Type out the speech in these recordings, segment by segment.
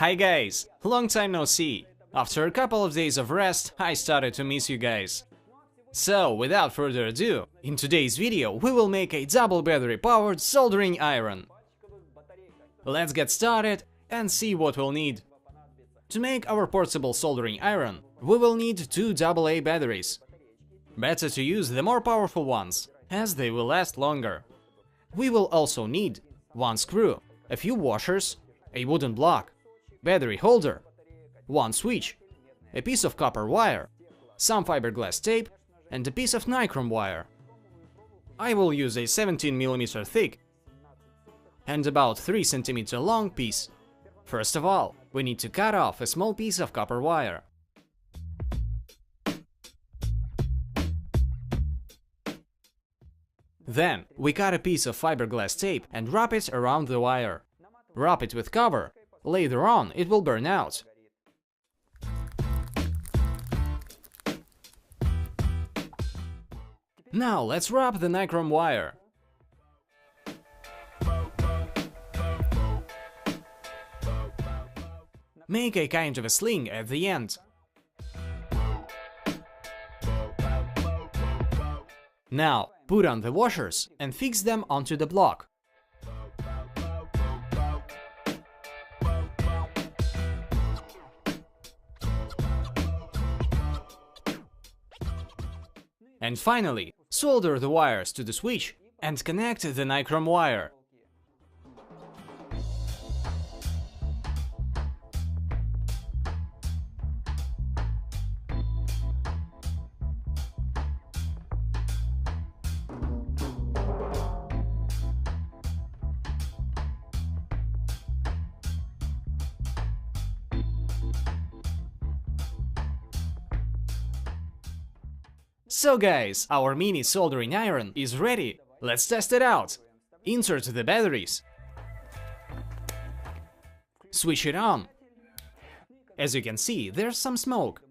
Hi guys, long time no see. After a couple of days of rest, I started to miss you guys. So, without further ado, in today's video we will make a double battery powered soldering iron. Let's get started and see what we'll need. To make our portable soldering iron, we will need two AA batteries. Better to use the more powerful ones, as they will last longer. We will also need one screw, a few washers, a wooden block, battery holder, one switch, a piece of copper wire, some fiberglass tape, and a piece of nichrome wire. I will use a 17 mm thick and about 3 cm long piece. First of all, we need to cut off a small piece of copper wire. Then, we cut a piece of fiberglass tape and wrap it around the wire. Wrap it with cover. Later on, it will burn out. Now, let's wrap the nichrome wire. Make a kind of a sling at the end. Now, put on the washers and fix them onto the block. And finally, solder the wires to the switch and connect the nichrome wire. So guys, our mini soldering iron is ready. Let's test it out. Insert the batteries. Switch it on. As you can see, there's some smoke.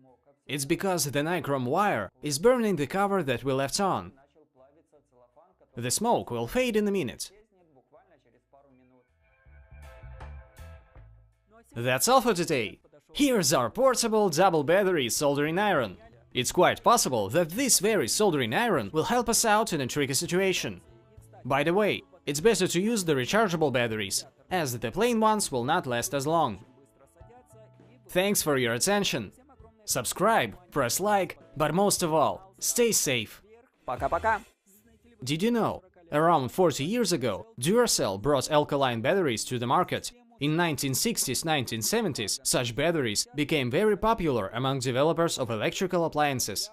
It's because the nichrome wire is burning the cover that we left on. The smoke will fade in a minute. That's all for today. Here's our portable double battery soldering iron. It's quite possible that this very soldering iron will help us out in a tricky situation. By the way, it's better to use the rechargeable batteries, as the plain ones will not last as long. Thanks for your attention. Subscribe, press like, but most of all, stay safe. Пока-пока. Did you know? Around 40 years ago, Duracell brought alkaline batteries to the market. In 1960s-1970s, such batteries became very popular among developers of electrical appliances.